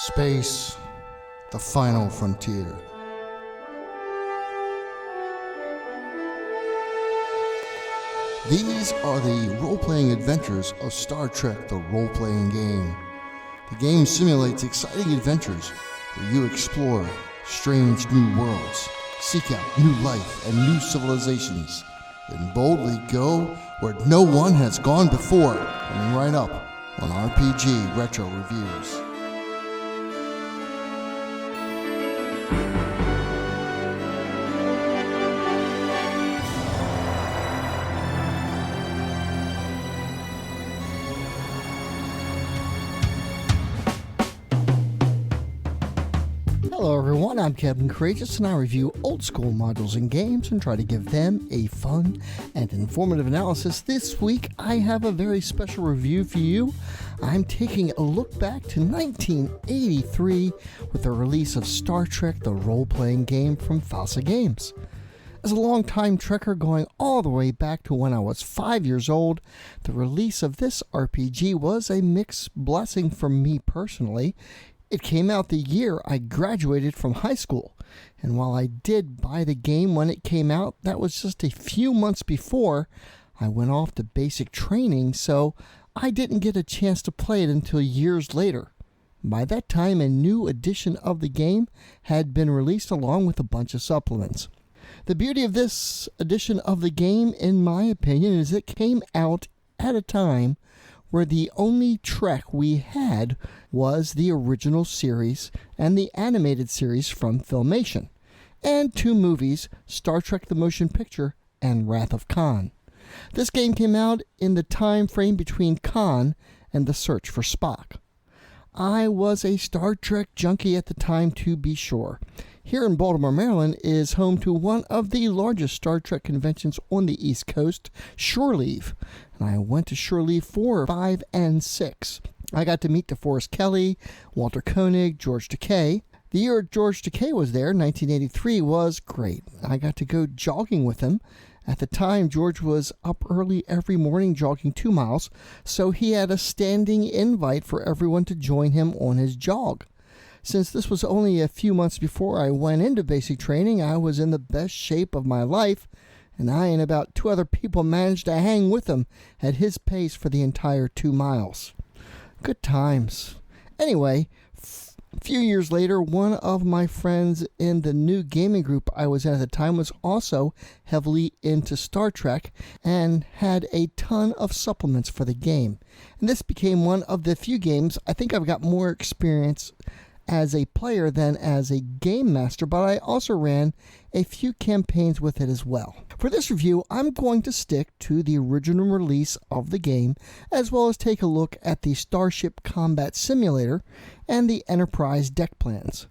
Space, the final frontier. These are the role-playing adventures of Star Trek, the role-playing game. The game simulates exciting adventures where you explore strange new worlds, seek out new life and new civilizations, and boldly go where no one has gone before. Coming right up on RPG Retro Reviews. Hello everyone, I'm Captain Courageous and I review old school modules and games and try to give them a fun and informative analysis. This week I have a very special review for you. I'm taking a look back to 1983 with the release of Star Trek, the role-playing game from Fasa Games. As a long-time Trekker going all the way back to when I was 5 years old, the release of this RPG was a mixed blessing for me personally. It came out the year I graduated from high school, and while I did buy the game when it came out, that was just a few months before I went off to basic training, so I didn't get a chance to play it until years later. By that time, a new edition of the game had been released along with a bunch of supplements. The beauty of this edition of the game, in my opinion, is it came out at a time where the only Trek we had was the original series and the animated series from Filmation, and two movies, Star Trek the Motion Picture and Wrath of Khan. This game came out in the time frame between Khan and the search for Spock. I was a Star Trek junkie at the time, to be sure. Here in Baltimore, Maryland is home to one of the largest Star Trek conventions on the East Coast, Shore Leave. And I went to Shore Leave 4, 5, and 6. I got to meet DeForest Kelley, Walter Koenig, George Takei. The year George Takei was there, 1983, was great. I got to go jogging with him. At the time, George was up early every morning jogging 2 miles, so he had a standing invite for everyone to join him on his jog. Since this was only a few months before I went into basic training, I was in the best shape of my life, and I and about 2 other people managed to hang with him at his pace for the entire 2 miles. Good times. Anyway, a few years later, one of my friends in the new gaming group I was in at the time was also heavily into Star Trek and had a ton of supplements for the game. And this became one of the few games I think I've got more experience as a player than as a game master, but I also ran a few campaigns with it as well. For this review, I'm going to stick to the original release of the game, as well as take a look at the Starship Combat Simulator and the Enterprise deck plans.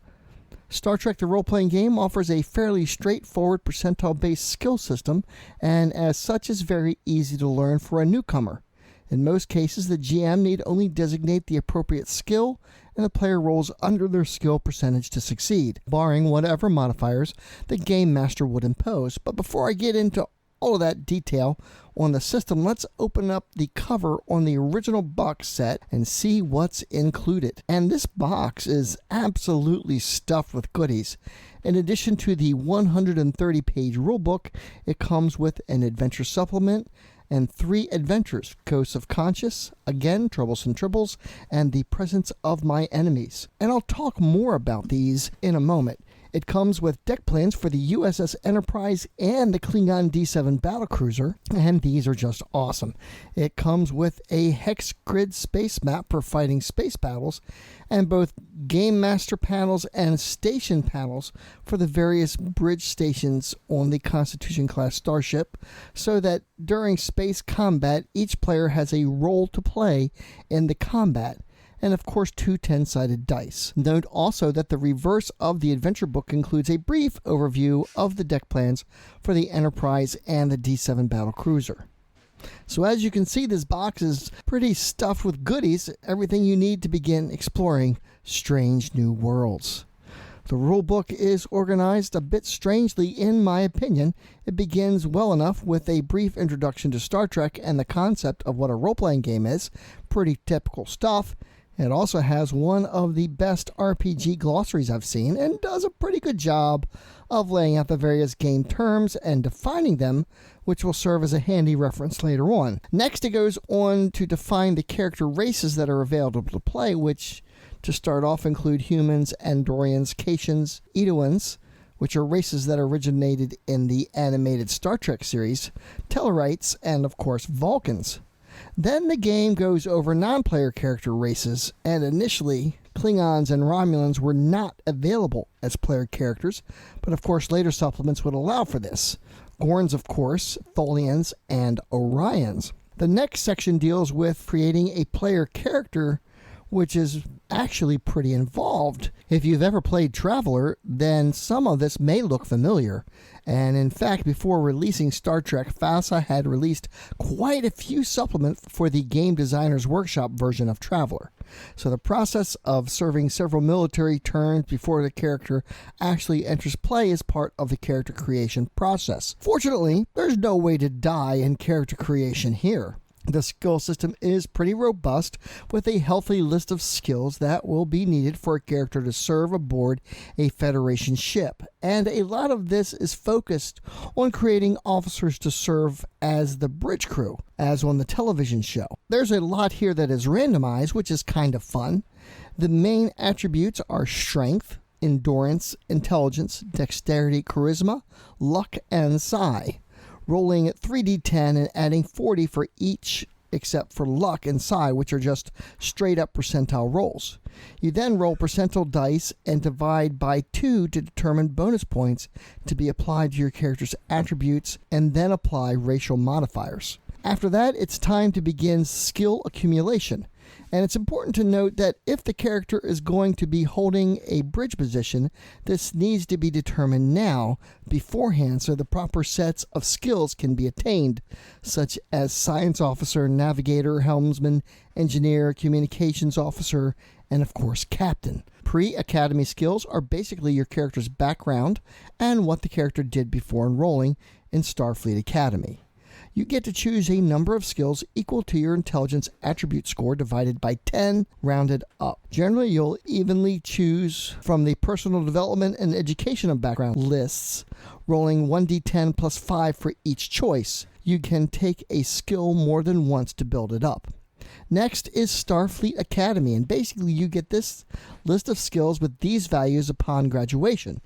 Star Trek the role-playing game offers a fairly straightforward percentile-based skill system, and as such is very easy to learn for a newcomer. In most cases, the GM need only designate the appropriate skill, and the player rolls under their skill percentage to succeed, barring whatever modifiers the Game Master would impose. But before I get into all of that detail on the system, let's open up the cover on the original box set and see what's included. And this box is absolutely stuffed with goodies. In addition to the 130-page rulebook, it comes with an adventure supplement and 3 adventures, Ghosts of Conscience, again, Troublesome Tribbles, and The Presence of My Enemies. And I'll talk more about these in a moment. It comes with deck plans for the USS Enterprise and the Klingon D7 battlecruiser, and these are just awesome. It comes with a hex grid space map for fighting space battles, and both Game Master panels and station panels for the various bridge stations on the Constitution-class Starship, so that during space combat, each player has a role to play in the combat. And of course 2 10-sided dice. Note also that the reverse of the adventure book includes a brief overview of the deck plans for the Enterprise and the D7 battlecruiser. So as you can see, this box is pretty stuffed with goodies, everything you need to begin exploring strange new worlds. The rulebook is organized a bit strangely in my opinion. It begins well enough with a brief introduction to Star Trek and the concept of what a role-playing game is, pretty typical stuff. It also has one of the best RPG glossaries I've seen and does a pretty good job of laying out the various game terms and defining them, which will serve as a handy reference later on. Next, it goes on to define the character races that are available to play, which to start off include humans, Andorians, Caitians, Edoans, which are races that originated in the animated Star Trek series, Tellarites, and of course Vulcans. Then the game goes over non-player character races, and initially Klingons and Romulans were not available as player characters, but of course later supplements would allow for this. Gorns, of course, Tholians, and Orions. The next section deals with creating a player character, which is actually pretty involved. If you've ever played Traveler, then some of this may look familiar. And in fact, before releasing Star Trek, Fasa had released quite a few supplements for the Game Designer's Workshop version of Traveler. So the process of serving several military turns before the character actually enters play is part of the character creation process. Fortunately, there's no way to die in character creation here. The skill system is pretty robust, with a healthy list of skills that will be needed for a character to serve aboard a Federation ship, and a lot of this is focused on creating officers to serve as the bridge crew, as on the television show. There's a lot here that is randomized, which is kind of fun. The main attributes are strength, endurance, intelligence, dexterity, charisma, luck, and psi. Rolling at 3d10 and adding 40 for each except for luck and psi, which are just straight up percentile rolls. You then roll percentile dice and divide by 2 to determine bonus points to be applied to your character's attributes, and then apply racial modifiers. After that, it's time to begin skill accumulation. And it's important to note that if the character is going to be holding a bridge position, this needs to be determined now, beforehand, so the proper sets of skills can be attained, such as Science Officer, Navigator, Helmsman, Engineer, Communications Officer, and of course Captain. Pre-Academy skills are basically your character's background and what the character did before enrolling in Starfleet Academy. You get to choose a number of skills equal to your intelligence attribute score divided by 10, rounded up. Generally, you'll evenly choose from the personal development and educational background lists, rolling 1d10 plus 5 for each choice. You can take a skill more than once to build it up. Next is Starfleet Academy, and basically you get this list of skills with these values upon graduation.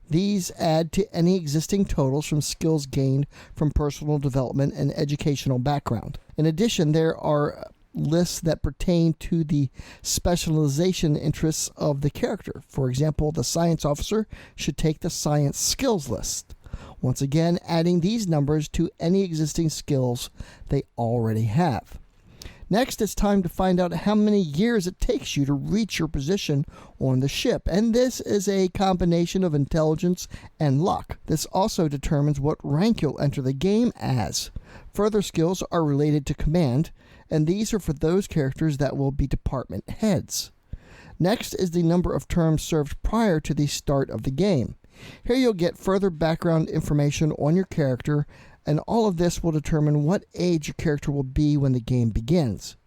These add to any existing totals from skills gained from personal development and educational background. In addition, there are lists that pertain to the specialization interests of the character. For example, the science officer should take the science skills list. Once again, adding these numbers to any existing skills they already have. Next, it's time to find out how many years it takes you to reach your position on the ship, and this is a combination of intelligence and luck. This also determines what rank you'll enter the game as. Further skills are related to command, and these are for those characters that will be department heads. Next is the number of terms served prior to the start of the game. Here you'll get further background information on your character, and all of this will determine what age your character will be when the game begins.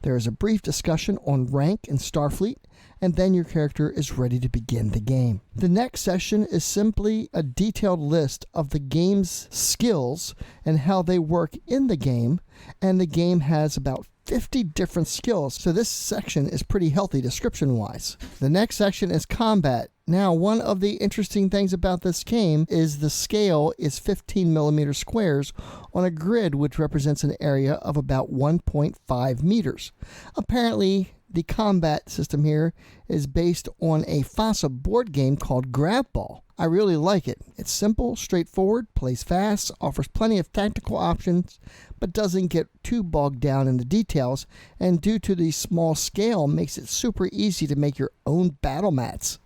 There is a brief discussion on rank in Starfleet, and then your character is ready to begin the game. The next session is simply a detailed list of the game's skills and how they work in the game, and the game has about 50 different skills, so this section is pretty healthy description-wise. The next section is combat. Now, one of the interesting things about this game is the scale is 15 millimeter squares on a grid which represents an area of about 1.5 meters. Apparently, the combat system here is based on a Fasa board game called Grab Ball. I really like it. It's simple, straightforward, plays fast, offers plenty of tactical options, but doesn't get too bogged down in the details, and due to the small scale, makes it super easy to make your own battle mats.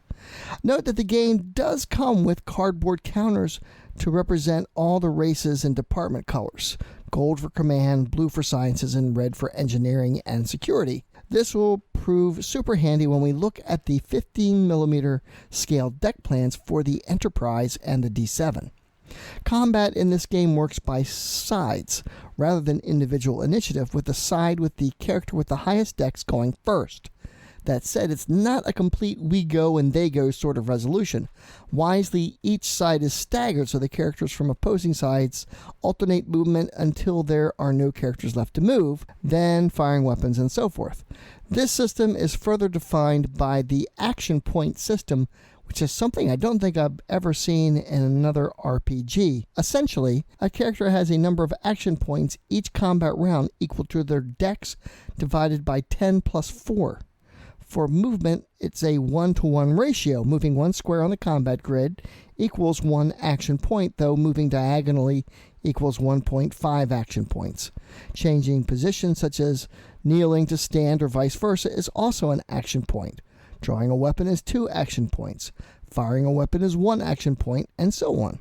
Note that the game does come with cardboard counters to represent all the races and department colors. Gold for command, blue for sciences, and red for engineering and security. This will prove super handy when we look at the 15mm scale deck plans for the Enterprise and the D7. Combat in this game works by sides rather than individual initiative, with the side with the character with the highest decks going first. That said, it's not a complete we go and they go sort of resolution. Wisely, each side is staggered so the characters from opposing sides alternate movement until there are no characters left to move, then firing weapons and so forth. This system is further defined by the action point system, which is something I don't think I've ever seen in another RPG. Essentially, a character has a number of action points each combat round equal to their dex divided by 10 plus 4. For movement, it's a 1-to-1 ratio. Moving one square on the combat grid equals 1 action point, though moving diagonally equals 1.5 action points. Changing positions such as kneeling to stand or vice versa is also an action point. Drawing a weapon is 2 action points. Firing a weapon is 1 action point, and so on.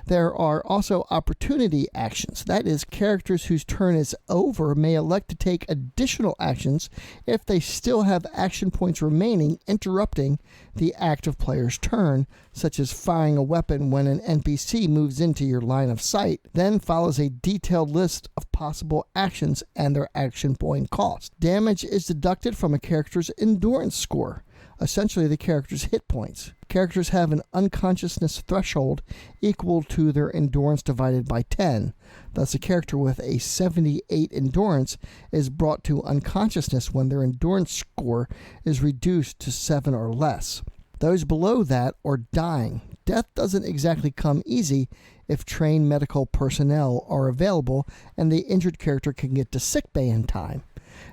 There are also opportunity actions. That is, characters whose turn is over may elect to take additional actions if they still have action points remaining, interrupting the active player's turn, such as firing a weapon when an NPC moves into your line of sight. Then follows a detailed list of possible actions and their action point cost. Damage is deducted from a character's endurance score, essentially the character's hit points. Characters have an unconsciousness threshold equal to their endurance divided by 10. Thus, a character with a 78 endurance is brought to unconsciousness when their endurance score is reduced to 7 or less. Those below that are dying. Death doesn't exactly come easy if trained medical personnel are available and the injured character can get to sickbay in time.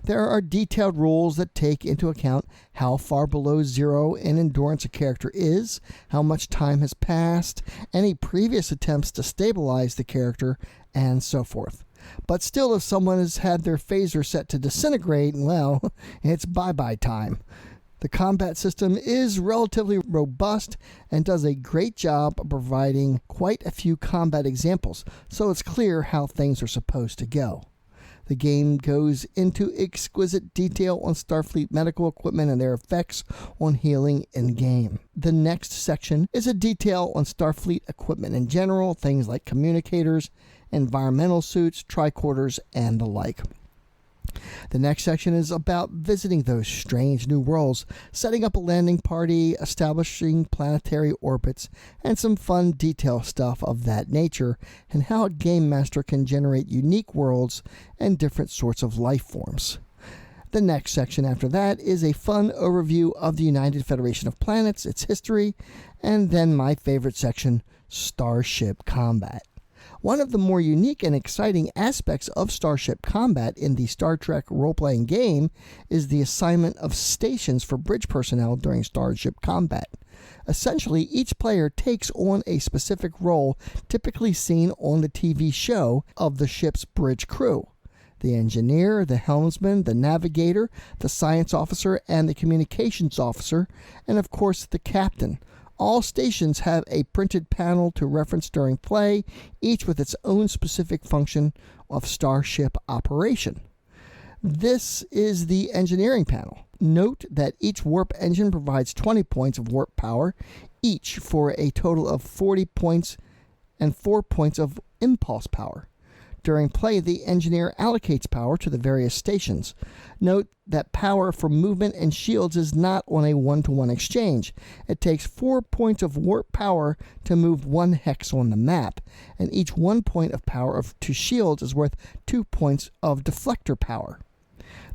There are detailed rules that take into account how far below 0 in endurance a character is, how much time has passed, any previous attempts to stabilize the character, and so forth. But still, if someone has had their phaser set to disintegrate, well, it's bye-bye time. The combat system is relatively robust and does a great job of providing quite a few combat examples, so it's clear how things are supposed to go. The game goes into exquisite detail on Starfleet medical equipment and their effects on healing in-game. The next section is a detail on Starfleet equipment in general, things like communicators, environmental suits, tricorders, and the like. The next section is about visiting those strange new worlds, setting up a landing party, establishing planetary orbits, and some fun detail stuff of that nature, and how a game master can generate unique worlds and different sorts of life forms. The next section after that is a fun overview of the United Federation of Planets, its history, and then my favorite section, Starship Combat. One of the more unique and exciting aspects of Starship Combat in the Star Trek role-playing game is the assignment of stations for bridge personnel during Starship Combat. Essentially, each player takes on a specific role typically seen on the TV show of the ship's bridge crew. The engineer, the helmsman, the navigator, the science officer, and the communications officer, and of course the captain. All stations have a printed panel to reference during play, each with its own specific function of starship operation. This is the engineering panel. Note that each warp engine provides 20 points of warp power, each for a total of 40 points and 4 points of impulse power. During play, the engineer allocates power to the various stations. Note that power for movement and shields is not on a 1-to-1 exchange. It takes 4 points of warp power to move 1 hex on the map, and each 1 point of power to shields is worth 2 points of deflector power.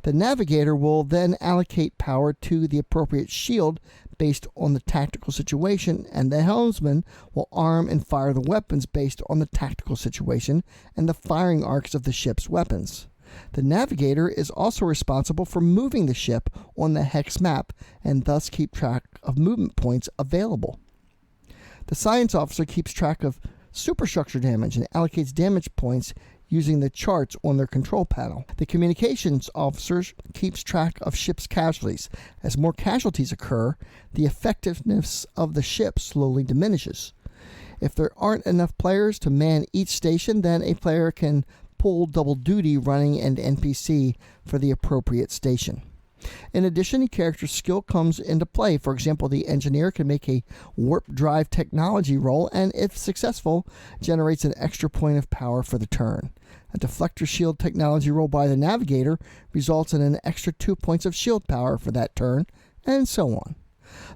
The navigator will then allocate power to the appropriate shield based on the tactical situation, and the helmsman will arm and fire the weapons based on the tactical situation and the firing arcs of the ship's weapons. The navigator is also responsible for moving the ship on the hex map and thus keep track of movement points available. The science officer keeps track of superstructure damage and allocates damage points using the charts on their control panel. The communications officer keeps track of ship's casualties. As more casualties occur, the effectiveness of the ship slowly diminishes. If there aren't enough players to man each station, then a player can pull double duty running an NPC for the appropriate station. In addition, a character's skill comes into play. For example, the engineer can make a warp drive technology roll, and if successful, generates an extra point of power for the turn. A deflector shield technology roll by the navigator results in an extra 2 points of shield power for that turn, and so on.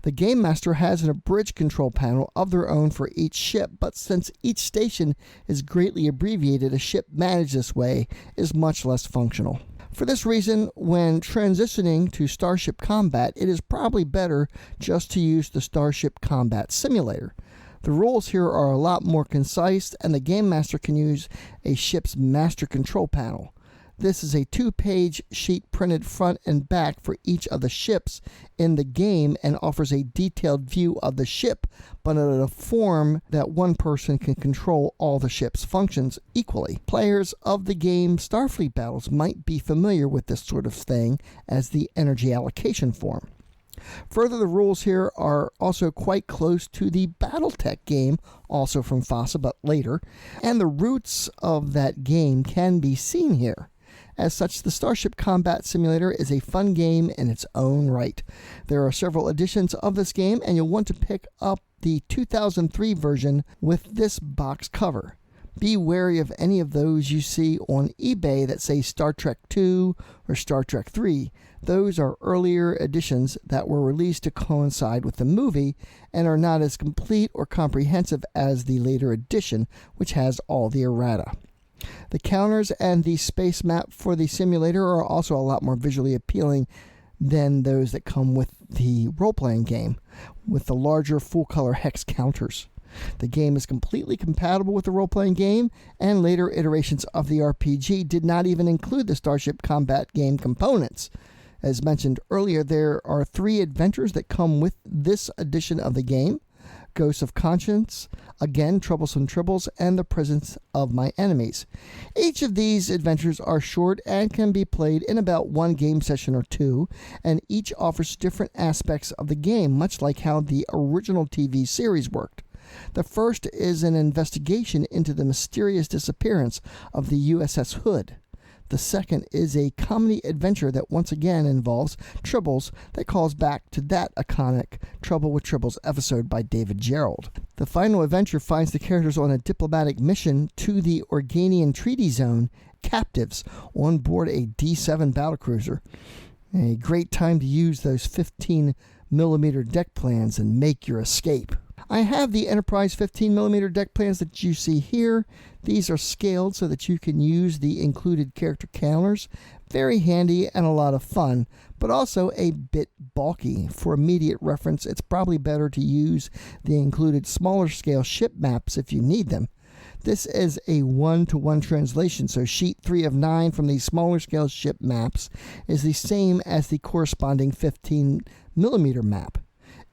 The Game Master has an abridged control panel of their own for each ship, but since each station is greatly abbreviated, a ship managed this way is much less functional. For this reason, when transitioning to Starship combat, it is probably better just to use the Starship Combat Simulator. The rules here are a lot more concise, and the Game Master can use a ship's master control panel. This is a 2-page sheet printed front and back for each of the ships in the game and offers a detailed view of the ship, but in a form that one person can control all the ship's functions equally. Players of the game Starfleet Battles might be familiar with this sort of thing as the energy allocation form. Further, the rules here are also quite close to the Battletech game, also from Fasa, but later, and the roots of that game can be seen here. As such, the Starship Combat Simulator is a fun game in its own right. There are several editions of this game, and you'll want to pick up the 2003 version with this box cover. Be wary of any of those you see on eBay that say Star Trek II or Star Trek III. Those are earlier editions that were released to coincide with the movie and are not as complete or comprehensive as the later edition, which has all the errata. The counters and the space map for the simulator are also a lot more visually appealing than those that come with the role-playing game, with the larger full-color hex counters. The game is completely compatible with the role-playing game, and later iterations of the RPG did not even include the Starship Combat game components. As mentioned earlier, there are 3 adventures that come with this edition of the game: Ghosts of Conscience, again Troublesome Tribbles, and The Presence of My Enemies. Each of these adventures are short and can be played in about 1 game session or 2, and each offers different aspects of the game, much like how the original TV series worked. The first is an investigation into the mysterious disappearance of the USS Hood. The second is a comedy adventure that once again involves Tribbles that calls back to that iconic Trouble with Tribbles episode by David Gerrold. The final adventure finds the characters on a diplomatic mission to the Organian Treaty Zone, captives on board a D7 battlecruiser. A great time to use those 15mm deck plans and make your escape. I have the Enterprise 15mm deck plans that you see here. These are scaled so that you can use the included character counters. Very handy and a lot of fun, but also a bit bulky. For immediate reference, it's probably better to use the included smaller scale ship maps if you need them. This is a 1-to-1 translation, so sheet 3 of 9 from the smaller scale ship maps is the same as the corresponding 15mm map.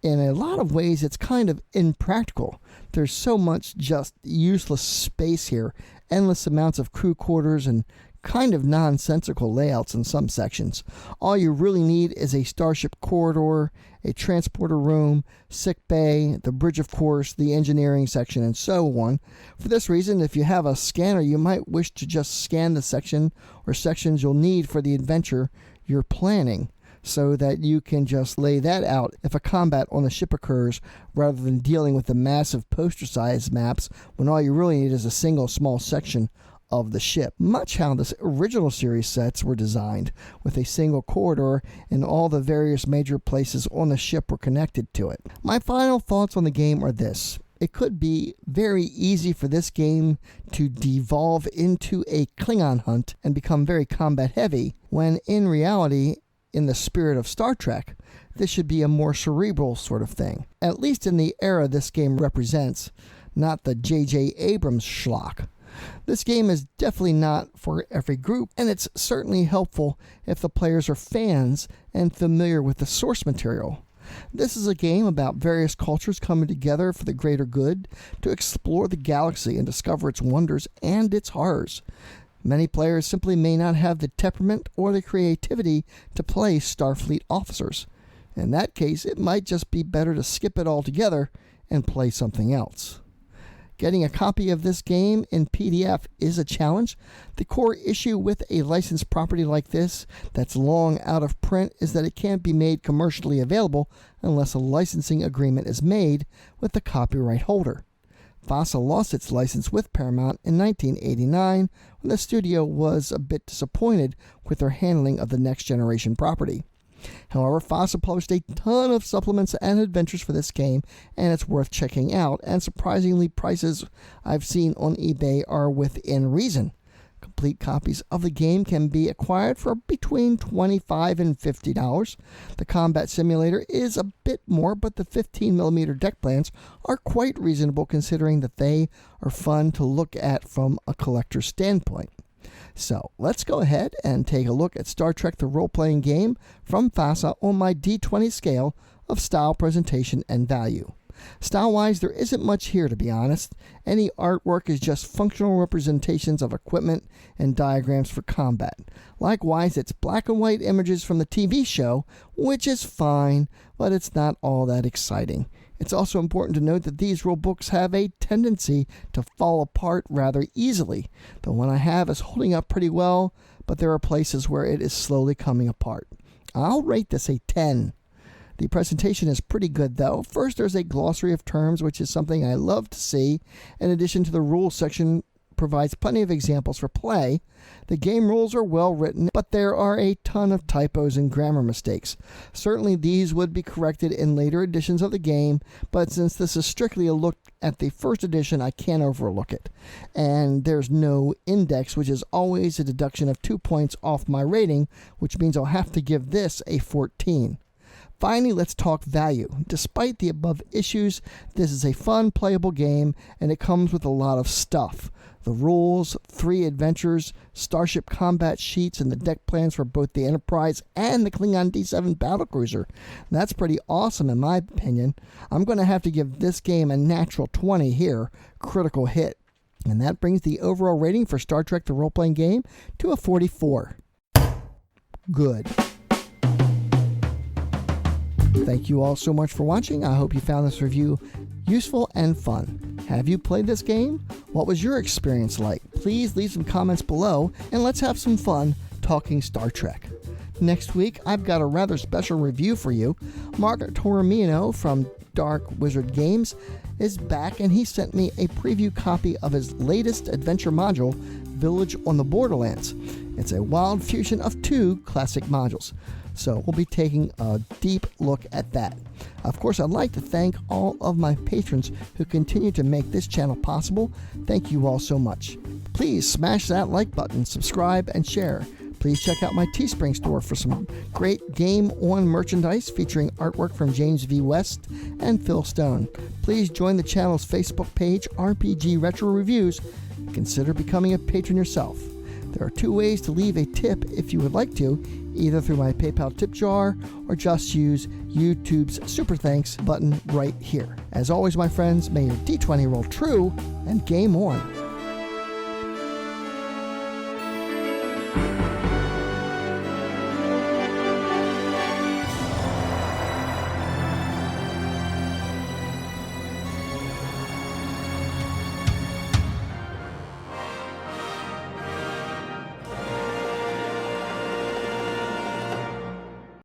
In a lot of ways, it's kind of impractical. There's so much just useless space here, endless amounts of crew quarters, and kind of nonsensical layouts in some sections. All you really need is a starship corridor, a transporter room, sick bay, the bridge, of course, the engineering section, and so on. For this reason, if you have a scanner, you might wish to just scan the section or sections you'll need for the adventure you're planning, so that you can just lay that out if a combat on the ship occurs, rather than dealing with the massive poster-sized maps when all you really need is a single small section of the ship. Much how the original series sets were designed, with a single corridor and all the various major places on the ship were connected to it. My final thoughts on the game are this. It could be very easy for this game to devolve into a Klingon hunt and become very combat heavy, when in reality, in the spirit of Star Trek, this should be a more cerebral sort of thing, at least in the era this game represents, not the J.J. Abrams schlock. This game is definitely not for every group, and it's certainly helpful if the players are fans and familiar with the source material. This is a game about various cultures coming together for the greater good to explore the galaxy and discover its wonders and its horrors. Many players simply may not have the temperament or the creativity to play Starfleet officers. In that case, it might just be better to skip it altogether and play something else. Getting a copy of this game in PDF is a challenge. The core issue with a licensed property like this that's long out of print is that it can't be made commercially available unless a licensing agreement is made with the copyright holder. Fasa lost its license with Paramount in 1989 when the studio was a bit disappointed with their handling of the Next Generation property. However, Fasa published a ton of supplements and adventures for this game, and it's worth checking out, and surprisingly, prices I've seen on eBay are within reason. Complete copies of the game can be acquired for between $25 and $50. The combat simulator is a bit more, but the 15mm deck plans are quite reasonable considering that they are fun to look at from a collector's standpoint. So let's go ahead and take a look at Star Trek the Role-Playing Game from Fasa on my D20 scale of style, presentation, and value. Style-wise, there isn't much here, to be honest. Any artwork is just functional representations of equipment and diagrams for combat. Likewise, it's black and white images from the TV show, which is fine, but it's not all that exciting. It's also important to note that these rulebooks have a tendency to fall apart rather easily. The one I have is holding up pretty well, but there are places where it is slowly coming apart. I'll rate this a 10. The presentation is pretty good though. First, there's a glossary of terms, which is something I love to see. In addition to the rules section, provides plenty of examples for play. The game rules are well written, but there are a ton of typos and grammar mistakes. Certainly these would be corrected in later editions of the game, but since this is strictly a look at the first edition, I can't overlook it. And there's no index, which is always a deduction of 2 points off my rating, which means I'll have to give this a 14. Finally, let's talk value. Despite the above issues, this is a fun, playable game, and it comes with a lot of stuff. The rules, 3 adventures, Starship combat sheets, and the deck plans for both the Enterprise and the Klingon D7 battlecruiser. That's pretty awesome in my opinion. I'm going to have to give this game a natural 20 here, critical hit. And that brings the overall rating for Star Trek the Role-Playing Game to a 44. Good. Thank you all so much for watching. I hope you found this review useful and fun. Have you played this game? What was your experience like? Please leave some comments below and let's have some fun talking Star Trek. Next week, I've got a rather special review for you. Mark Torremino from Dark Wizard Games is back, and he sent me a preview copy of his latest adventure module, Village on the Borderlands. It's a wild fusion of 2 classic modules. So we'll be taking a deep look at that. Of course, I'd like to thank all of my patrons who continue to make this channel possible. Thank you all so much. Please smash that like button, subscribe, and share. Please check out my Teespring store for some great Game On merchandise featuring artwork from James V. West and Phil Stone. Please join the channel's Facebook page, RPG Retro Reviews. Consider becoming a patron yourself. There are 2 ways to leave a tip if you would like to, either through my PayPal tip jar or just use YouTube's Super Thanks button right here. As always, my friends, may your D20 roll true and game on.